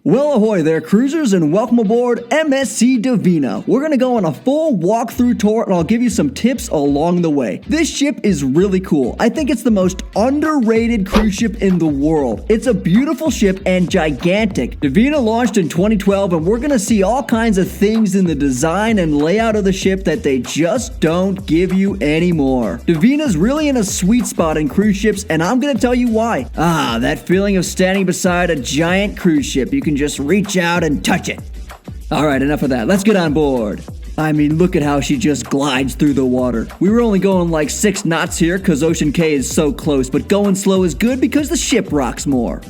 Well, ahoy there, cruisers, and welcome aboard MSC Divina. We're gonna go on a full walkthrough tour, and I'll give you some tips along the way. This ship is really cool. I think it's the most underrated cruise ship in the world. It's a beautiful ship and gigantic. Divina launched in 2012, and we're gonna see all kinds of things in the design and layout of the ship that they just don't give you anymore. Divina's really in a sweet spot in cruise ships, and I'm gonna tell you why. That feeling of standing beside a giant cruise ship. You can just reach out and touch it. Alright, enough of that. Let's get on board. I mean, look at how she just glides through the water. We were only going like 6 knots here because Ocean K is so close, but going slow is good because the ship rocks more.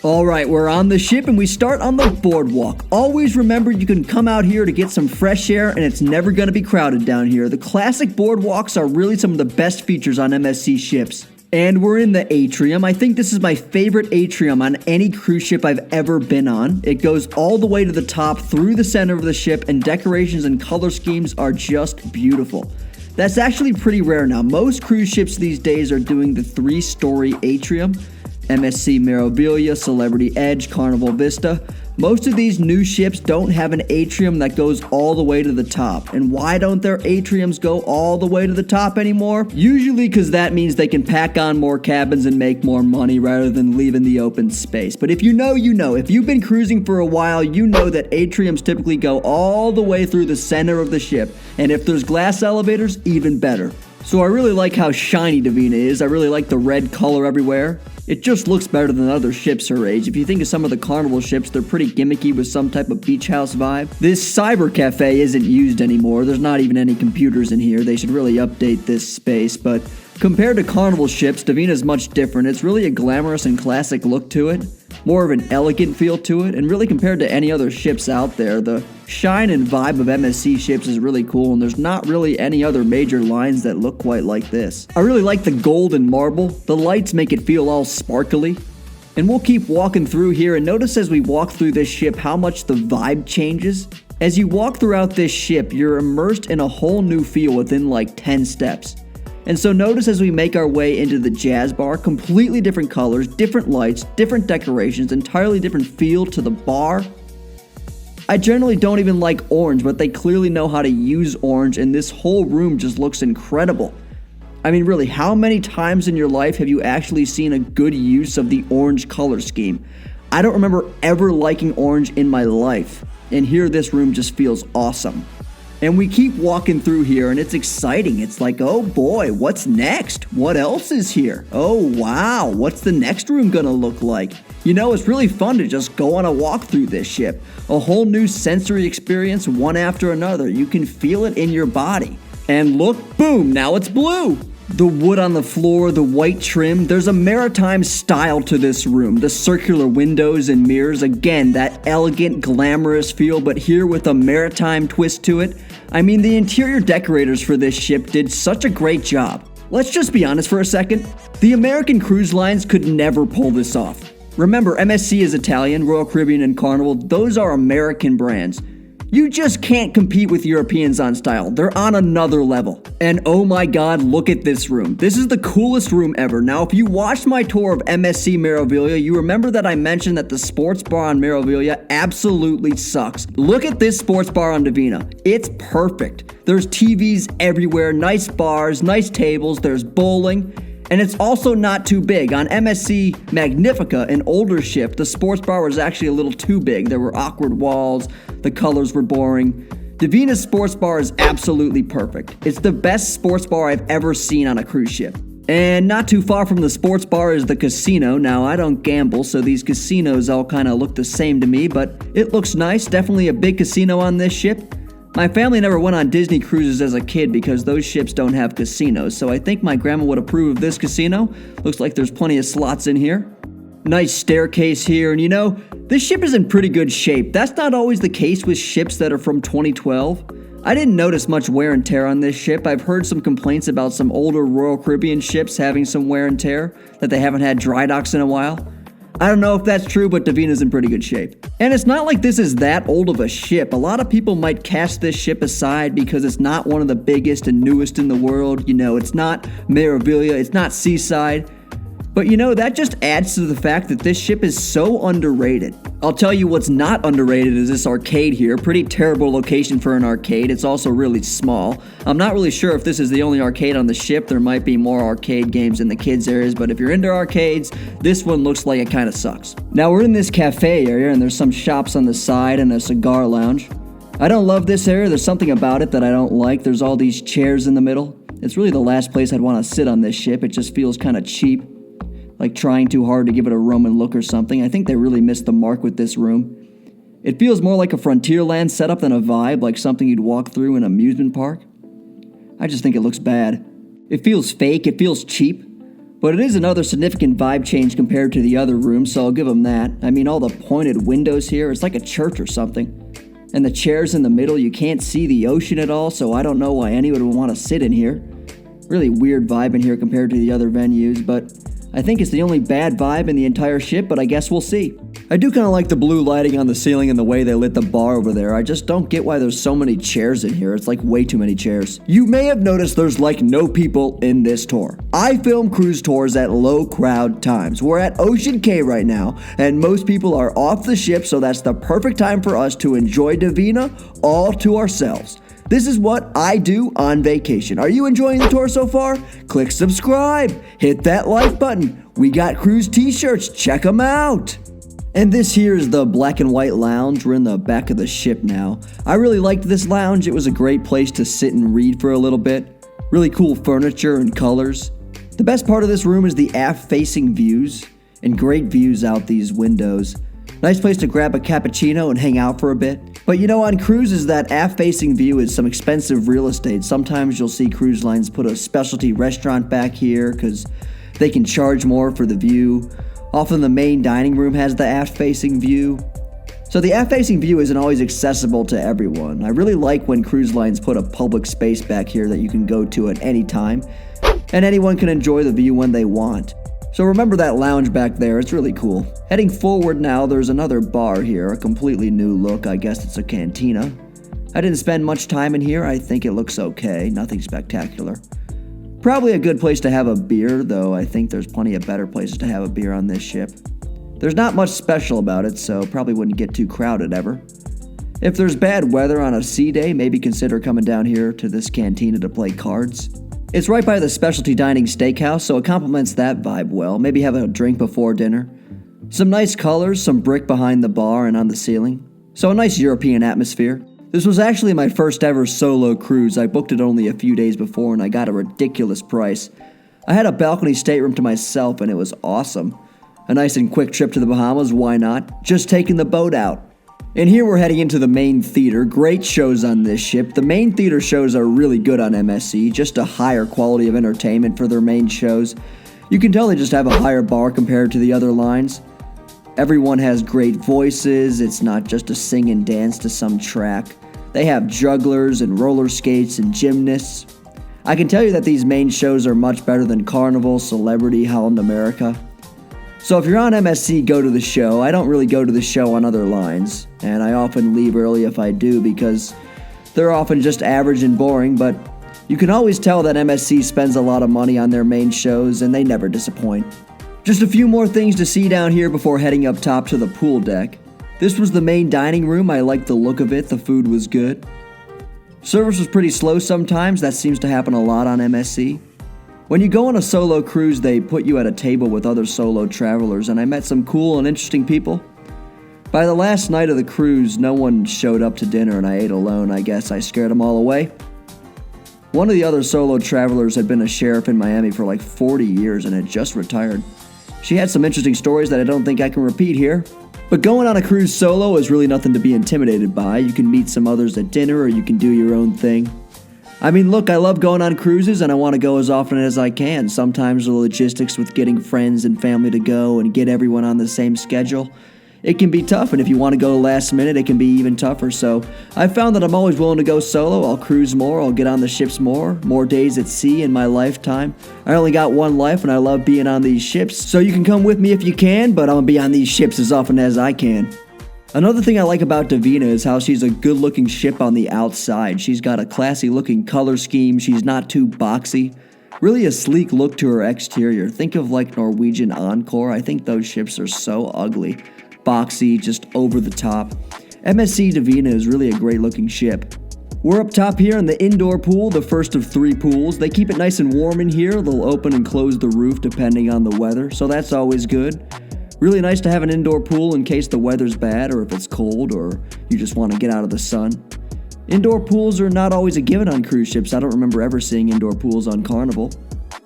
Alright, we're on the ship and we start on the boardwalk. Always remember you can come out here to get some fresh air and it's never going to be crowded down here. The classic boardwalks are really some of the best features on MSC ships. And we're in the Atrium. I think this is my favorite Atrium on any cruise ship I've ever been on. It goes all the way to the top through the center of the ship, and decorations and color schemes are just beautiful. That's actually pretty rare now. Most cruise ships these days are doing the 3-story Atrium. MSC Meraviglia, Celebrity Edge, Carnival Vista. Most of these new ships don't have an atrium that goes all the way to the top. And why don't their atriums go all the way to the top anymore? Usually because that means they can pack on more cabins and make more money rather than leaving the open space. But if you know, you know. If you've been cruising for a while, you know that atriums typically go all the way through the center of the ship. And if there's glass elevators, even better. So I really like how shiny Divina is. I really like the red color everywhere. It just looks better than other ships her age. If you think of some of the Carnival ships, they're pretty gimmicky with some type of beach house vibe. This cyber cafe isn't used anymore. There's not even any computers in here. They should really update this space, but compared to Carnival ships, Divina's much different. It's really a glamorous and classic look to it. More of an elegant feel to it, and really compared to any other ships out there, the shine and vibe of MSC ships is really cool, and there's not really any other major lines that look quite like this. I really like the gold and marble. The lights make it feel all sparkly. And we'll keep walking through here, and notice as we walk through this ship how much the vibe changes. As you walk throughout this ship, you're immersed in a whole new feel within like 10 steps. And so notice as we make our way into the jazz bar, completely different colors, different lights, different decorations, entirely different feel to the bar. I generally don't even like orange, but they clearly know how to use orange, and this whole room just looks incredible. I mean, really, how many times in your life have you actually seen a good use of the orange color scheme? I don't remember ever liking orange in my life, and here this room just feels awesome. And we keep walking through here, and it's exciting. It's like, oh boy, what's next? What else is here? Oh wow, what's the next room gonna look like? You know, it's really fun to just go on a walk through this ship. A whole new sensory experience, one after another. You can feel it in your body. And look, boom, now it's blue. The wood on the floor, the white trim, there's a maritime style to this room. The circular windows and mirrors, again, that elegant, glamorous feel, but here with a maritime twist to it. I mean, the interior decorators for this ship did such a great job. Let's just be honest for a second. The American cruise lines could never pull this off. Remember, MSC is Italian, Royal Caribbean, and Carnival. Those are American brands. You just can't compete with Europeans on style. They're on another level. And oh my god, look at this room. This is the coolest room ever. Now, if you watched my tour of MSC Meraviglia, you remember that I mentioned that the sports bar on Meraviglia absolutely sucks. Look at this sports bar on Divina. It's perfect. There's TVs everywhere, nice bars, nice tables, there's bowling. And it's also not too big. On MSC Magnifica, an older ship, the sports bar was actually a little too big. There were awkward walls, the colors were boring. Divina's sports bar is absolutely perfect. It's the best sports bar I've ever seen on a cruise ship. And not too far from the sports bar is the casino. Now, I don't gamble, so these casinos all kind of look the same to me, but it looks nice. Definitely a big casino on this ship. My family never went on Disney cruises as a kid because those ships don't have casinos, so I think my grandma would approve of this casino. Looks like there's plenty of slots in here. Nice staircase here, and you know, this ship is in pretty good shape. That's not always the case with ships that are from 2012. I didn't notice much wear and tear on this ship. I've heard some complaints about some older Royal Caribbean ships having some wear and tear, that they haven't had dry docks in a while. I don't know if that's true, but Divina's in pretty good shape. And it's not like this is that old of a ship. A lot of people might cast this ship aside because it's not one of the biggest and newest in the world. You know, it's not Meraviglia, it's not Seaside. But you know, that just adds to the fact that this ship is so underrated. I'll tell you what's not underrated is this arcade here. Pretty terrible location for an arcade. It's also really small. I'm not really sure if this is the only arcade on the ship. There might be more arcade games in the kids areas, but if you're into arcades, this one looks like it kind of sucks. Now we're in this cafe area and there's some shops on the side and a cigar lounge. I don't love this area. There's something about it that I don't like. There's all these chairs in the middle. It's really the last place I'd want to sit on this ship. It just feels kind of cheap. Like trying too hard to give it a Roman look or something. I think they really missed the mark with this room. It feels more like a Frontierland setup than a vibe, like something you'd walk through in an amusement park. I just think it looks bad. It feels fake, it feels cheap, but it is another significant vibe change compared to the other rooms, so I'll give them that. I mean, all the pointed windows here, it's like a church or something. And the chairs in the middle, you can't see the ocean at all, so I don't know why anyone would want to sit in here. Really weird vibe in here compared to the other venues, but I think it's the only bad vibe in the entire ship, but I guess we'll see. I do kind of like the blue lighting on the ceiling and the way they lit the bar over there. I just don't get why there's so many chairs in here. It's like way too many chairs. You may have noticed there's like no people in this tour. I film cruise tours at low crowd times. We're at Ocean Cay right now, and most people are off the ship, so that's the perfect time for us to enjoy Divina all to ourselves. This is what I do on vacation. Are you enjoying the tour so far? Click subscribe. Hit that like button. We got cruise t-shirts. Check them out. And this here is the black and white lounge. We're in the back of the ship now. I really liked this lounge. It was a great place to sit and read for a little bit. Really cool furniture and colors. The best part of this room is the aft-facing views and great views out these windows. Nice place to grab a cappuccino and hang out for a bit. But you know, on cruises, that aft-facing view is some expensive real estate. Sometimes you'll see cruise lines put a specialty restaurant back here because they can charge more for the view. Often the main dining room has the aft-facing view. So the aft-facing view isn't always accessible to everyone. I really like when cruise lines put a public space back here that you can go to at any time, and anyone can enjoy the view when they want. So remember that lounge back there, it's really cool. Heading forward now, there's another bar here, a completely new look. I guess it's a cantina. I didn't spend much time in here. I think it looks okay, nothing spectacular. Probably a good place to have a beer, though I think there's plenty of better places to have a beer on this ship. There's not much special about it, so probably wouldn't get too crowded ever. If there's bad weather on a sea day, maybe consider coming down here to this cantina to play cards. It's right by the specialty dining steakhouse, so it complements that vibe well. Maybe have a drink before dinner. Some nice colors, some brick behind the bar and on the ceiling. So a nice European atmosphere. This was actually my first ever solo cruise. I booked it only a few days before and I got a ridiculous price. I had a balcony stateroom to myself and it was awesome. A nice and quick trip to the Bahamas, why not? Just taking the boat out. And here we're heading into the main theater. Great shows on this ship. The main theater shows are really good on MSC, just a higher quality of entertainment for their main shows. You can tell they just have a higher bar compared to the other lines. Everyone has great voices. It's not just a sing and dance to some track. They have jugglers and roller skates and gymnasts. I can tell you that these main shows are much better than Carnival, Celebrity, Holland America. So if you're on MSC, go to the show. I don't really go to the show on other lines, and I often leave early if I do because they're often just average and boring, but you can always tell that MSC spends a lot of money on their main shows and they never disappoint. Just a few more things to see down here before heading up top to the pool deck. This was the main dining room. I liked the look of it. The food was good. Service was pretty slow sometimes. That seems to happen a lot on MSC. When you go on a solo cruise, they put you at a table with other solo travelers, and I met some cool and interesting people. By the last night of the cruise, no one showed up to dinner and I ate alone. I guess I scared them all away. One of the other solo travelers had been a sheriff in Miami for like 40 years and had just retired. She had some interesting stories that I don't think I can repeat here. But going on a cruise solo is really nothing to be intimidated by. You can meet some others at dinner or you can do your own thing. I mean, look, I love going on cruises and I want to go as often as I can. Sometimes the logistics with getting friends and family to go and get everyone on the same schedule, it can be tough. And if you want to go last minute, it can be even tougher. So I found that I'm always willing to go solo. I'll cruise more. I'll get on the ships more days at sea in my lifetime. I only got one life and I love being on these ships. So you can come with me if you can, but I'm going to be on these ships as often as I can. Another thing I like about Divina is how she's a good-looking ship on the outside. She's got a classy-looking color scheme. She's not too boxy. Really a sleek look to her exterior. Think of like Norwegian Encore. I think those ships are so ugly. Boxy, just over the top. MSC Divina is really a great looking ship. We're up top here in the indoor pool, the first of 3 pools. They keep it nice and warm in here. They'll open and close the roof depending on the weather, so that's always good. Really nice to have an indoor pool in case the weather's bad or if it's cold or you just want to get out of the sun. Indoor pools are not always a given on cruise ships. I don't remember ever seeing indoor pools on Carnival.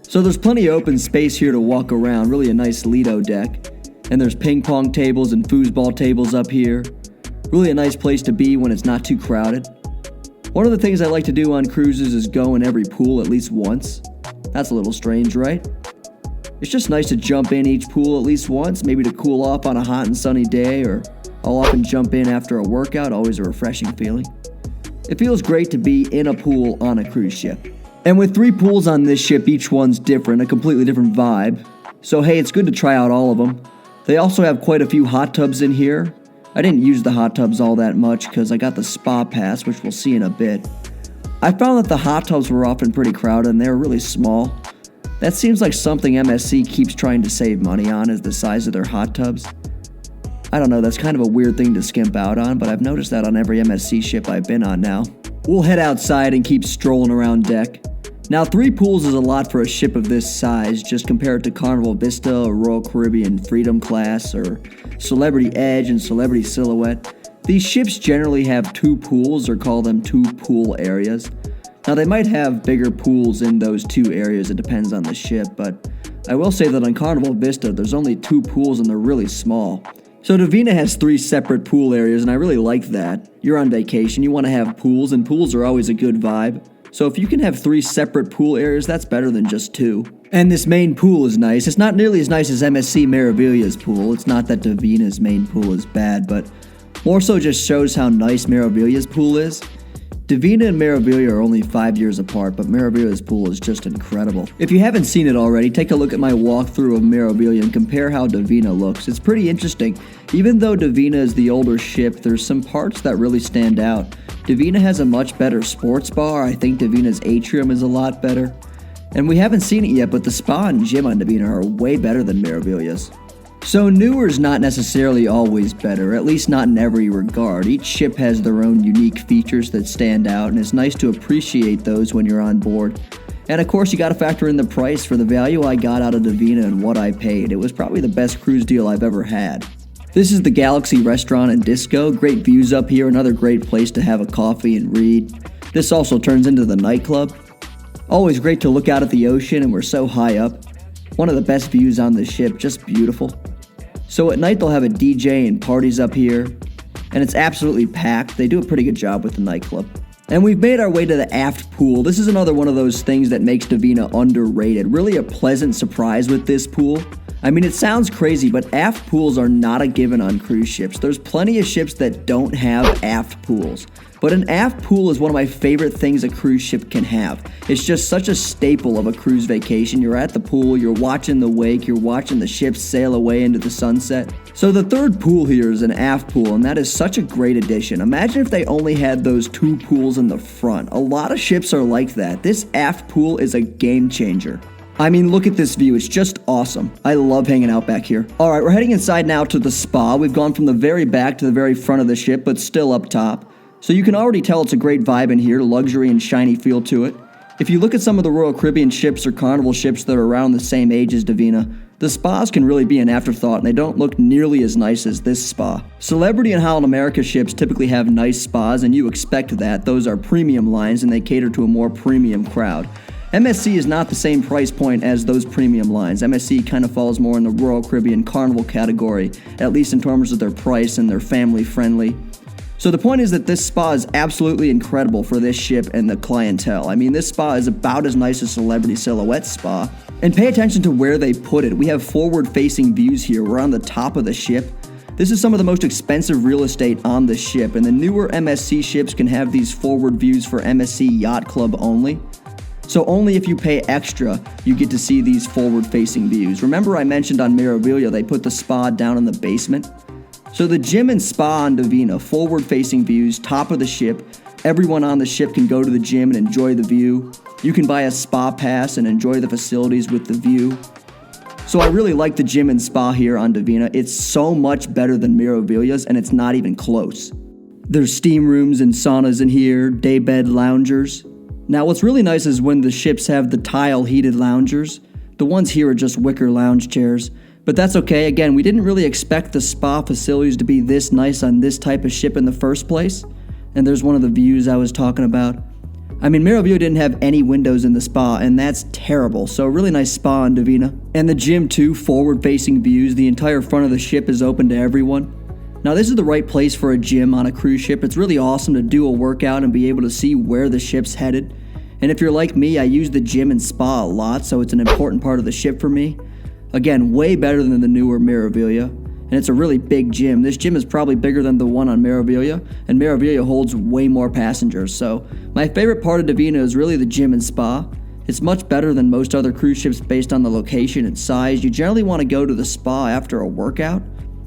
So there's plenty of open space here to walk around, really a nice Lido deck. And there's ping pong tables and foosball tables up here. Really a nice place to be when it's not too crowded. One of the things I like to do on cruises is go in every pool at least once. That's a little strange, right? It's just nice to jump in each pool at least once, maybe to cool off on a hot and sunny day, or I'll often jump in after a workout, always a refreshing feeling. It feels great to be in a pool on a cruise ship. And with 3 pools on this ship, each one's different, a completely different vibe. So hey, it's good to try out all of them. They also have quite a few hot tubs in here. I didn't use the hot tubs all that much because I got the spa pass, which we'll see in a bit. I found that the hot tubs were often pretty crowded and they were really small. That seems like something MSC keeps trying to save money on, is the size of their hot tubs. I don't know, that's kind of a weird thing to skimp out on, but I've noticed that on every MSC ship I've been on now. We'll head outside and keep strolling around deck. Now 3 pools is a lot for a ship of this size, just compared to Carnival Vista or Royal Caribbean Freedom Class or Celebrity Edge and Celebrity Silhouette. These ships generally have 2 pools or call them 2 pool areas. Now they might have bigger pools in those 2 areas, it depends on the ship, but I will say that on Carnival Vista there's only 2 pools and they're really small. So Divina has 3 separate pool areas and I really like that. You're on vacation, you want to have pools, and pools are always a good vibe. So if you can have 3 separate pool areas, that's better than just 2. And this main pool is nice. It's not nearly as nice as MSC Meraviglia's pool. It's not that Divina's main pool is bad, but more so just shows how nice Meraviglia's pool is. Divina and Meraviglia are only 5 years apart, but Meraviglia's pool is just incredible. If you haven't seen it already, take a look at my walkthrough of Meraviglia and compare how Divina looks. It's pretty interesting. Even though Divina is the older ship, there's some parts that really stand out. Divina has a much better sports bar. I think Divina's Atrium is a lot better. And we haven't seen it yet, but the spa and gym on Divina are way better than Meraviglia's. So newer is not necessarily always better, at least not in every regard. Each ship has their own unique features that stand out, and it's nice to appreciate those when you're on board. And of course, you gotta factor in the price. For the value I got out of Divina and what I paid, it was probably the best cruise deal I've ever had. This is the Galaxy Restaurant and Disco. Great views up here, another great place to have a coffee and read. This also turns into the nightclub. Always great to look out at the ocean, and we're so high up. One of the best views on the ship, just beautiful. So at night they'll have a DJ and parties up here, and it's absolutely packed. They do a pretty good job with the nightclub. And we've made our way to the aft pool. This is another one of those things that makes Divina underrated. Really a pleasant surprise with this pool. I mean, it sounds crazy, but aft pools are not a given on cruise ships. There's plenty of ships that don't have aft pools. But an aft pool is one of my favorite things a cruise ship can have. It's just such a staple of a cruise vacation. You're at the pool, you're watching the wake, you're watching the ships sail away into the sunset. So the third pool here is an aft pool, and that is such a great addition. Imagine if they only had those 2 pools in the front. A lot of ships are like that. This aft pool is a game changer. I mean, look at this view. It's just awesome. I love hanging out back here. All right, we're heading inside now to the spa. We've gone from the very back to the very front of the ship, but still up top. So you can already tell it's a great vibe in here, luxury and shiny feel to it. If you look at some of the Royal Caribbean ships or Carnival ships that are around the same age as Divina, the spas can really be an afterthought and they don't look nearly as nice as this spa. Celebrity and Holland America ships typically have nice spas, and you expect that. Those are premium lines and they cater to a more premium crowd. MSC is not the same price point as those premium lines. MSC kind of falls more in the Royal Caribbean Carnival category, at least in terms of their price, and they're family friendly. So the point is that this spa is absolutely incredible for this ship and the clientele. I mean, this spa is about as nice as Celebrity Silhouette Spa. And pay attention to where they put it. We have forward-facing views here. We're on the top of the ship. This is some of the most expensive real estate on the ship, and the newer MSC ships can have these forward views for MSC Yacht Club only. So only if you pay extra, you get to see these forward-facing views. Remember I mentioned on Meraviglia they put the spa down in the basement? So the gym and spa on Divina, forward-facing views, top of the ship. Everyone on the ship can go to the gym and enjoy the view. You can buy a spa pass and enjoy the facilities with the view. So I really like the gym and spa here on Divina. It's so much better than Meraviglia's, and it's not even close. There's steam rooms and saunas in here, daybed loungers. Now what's really nice is when the ships have the tile heated loungers. The ones here are just wicker lounge chairs. But that's okay. Again, we didn't really expect the spa facilities to be this nice on this type of ship in the first place. And there's one of the views I was talking about. I mean, Meraviglia didn't have any windows in the spa, and that's terrible. So a really nice spa on Divina. And the gym too, forward-facing views. The entire front of the ship is open to everyone. Now this is the right place for a gym on a cruise ship. It's really awesome to do a workout and be able to see where the ship's headed. And if you're like me, I use the gym and spa a lot, so it's an important part of the ship for me. Again, way better than the newer Meraviglia, and it's a really big gym. This gym is probably bigger than the one on Meraviglia, and Meraviglia holds way more passengers. So my favorite part of Divina is really the gym and spa. It's much better than most other cruise ships based on the location and size. You generally want to go to the spa after a workout.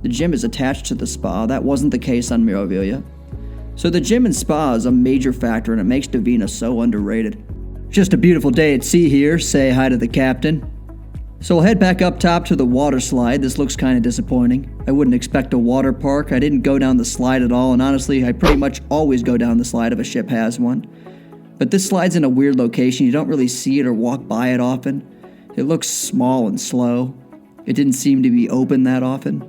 The gym is attached to the spa. That wasn't the case on Meraviglia. So the gym and spa is a major factor, and it makes Divina so underrated. Just a beautiful day at sea here. Say hi to the captain. So we'll head back up top to the water slide. This looks kind of disappointing. I wouldn't expect a water park. I didn't go down the slide at all, and honestly, I pretty much always go down the slide if a ship has one. But this slide's in a weird location. You don't really see it or walk by it often. It looks small and slow. It didn't seem to be open that often.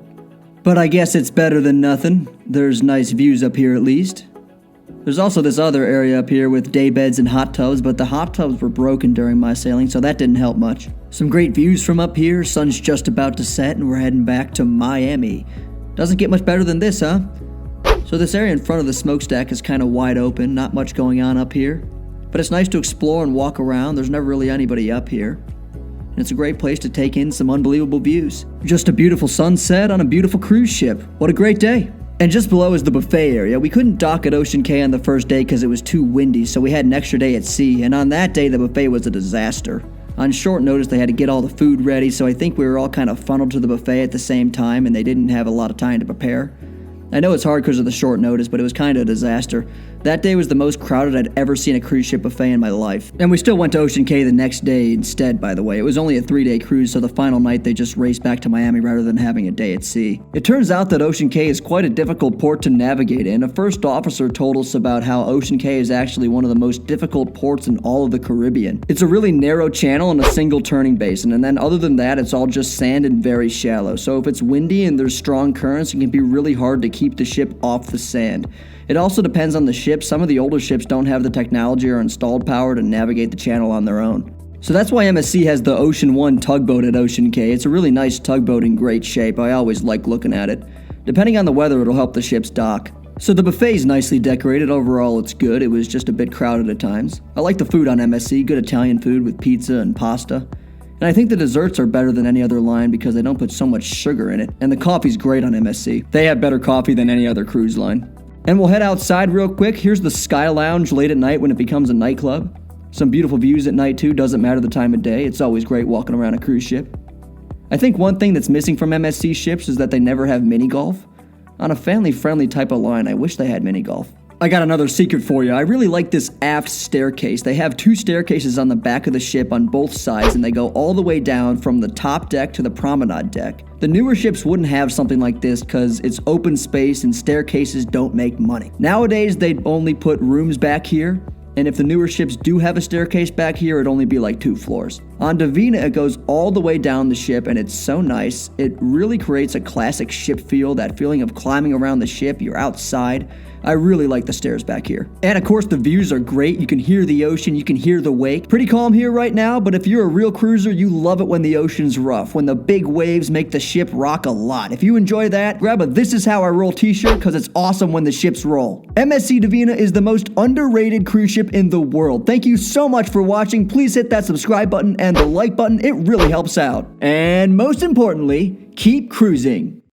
But I guess it's better than nothing. There's nice views up here at least. There's also this other area up here with day beds and hot tubs, but the hot tubs were broken during my sailing, so that didn't help much. Some great views from up here. Sun's just about to set and we're heading back to Miami. Doesn't get much better than this, huh? So this area in front of the smokestack is kind of wide open, not much going on up here. But it's nice to explore and walk around. There's never really anybody up here. And it's a great place to take in some unbelievable views. Just a beautiful sunset on a beautiful cruise ship. What a great day. And just below is the buffet area. We couldn't dock at Ocean Cay on the first day because it was too windy, so we had an extra day at sea, and on that day the buffet was a disaster. On short notice they had to get all the food ready, so I think we were all kind of funneled to the buffet at the same time, and they didn't have a lot of time to prepare. I know it's hard because of the short notice, but it was kind of a disaster. That day was the most crowded I'd ever seen a cruise ship buffet in my life. And we still went to Ocean Cay the next day instead, by the way. It was only a 3-day cruise, so the final night they just raced back to Miami rather than having a day at sea. It turns out that Ocean Cay is quite a difficult port to navigate in. A first officer told us about how Ocean Cay is actually one of the most difficult ports in all of the Caribbean. It's a really narrow channel and a single turning basin, and then other than that, it's all just sand and very shallow. So if it's windy and there's strong currents, it can be really hard to keep the ship off the sand. It also depends on the ship. Some of the older ships don't have the technology or installed power to navigate the channel on their own. So that's why MSC has the Ocean One tugboat at Ocean Cay. It's a really nice tugboat in great shape. I always like looking at it. Depending on the weather, it'll help the ships dock. So the buffet's nicely decorated. Overall, it's good. It was just a bit crowded at times. I like the food on MSC. Good Italian food with pizza and pasta. And I think the desserts are better than any other line because they don't put so much sugar in it. And the coffee's great on MSC. They have better coffee than any other cruise line. And we'll head outside real quick. Here's the Sky Lounge late at night when it becomes a nightclub. Some beautiful views at night too. Doesn't matter the time of day. It's always great walking around a cruise ship. I think one thing that's missing from MSC ships is that they never have mini golf. On a family-friendly type of line, I wish they had mini golf. I got another secret for you. I really like this aft staircase. They have 2 staircases on the back of the ship on both sides, and they go all the way down from the top deck to the promenade deck. The newer ships wouldn't have something like this because it's open space and staircases don't make money. Nowadays, they'd only put rooms back here, and if the newer ships do have a staircase back here, it'd only be like 2 floors. On Divina, it goes all the way down the ship, and it's so nice. It really creates a classic ship feel, that feeling of climbing around the ship. You're outside. I really like the stairs back here. And of course, the views are great. You can hear the ocean, you can hear the wake. Pretty calm here right now, but if you're a real cruiser, you love it when the ocean's rough, when the big waves make the ship rock a lot. If you enjoy that, grab a This Is How I Roll t-shirt because it's awesome when the ships roll. MSC Divina is the most underrated cruise ship in the world. Thank you so much for watching. Please hit that subscribe button and the like button. It really helps out. And most importantly, keep cruising.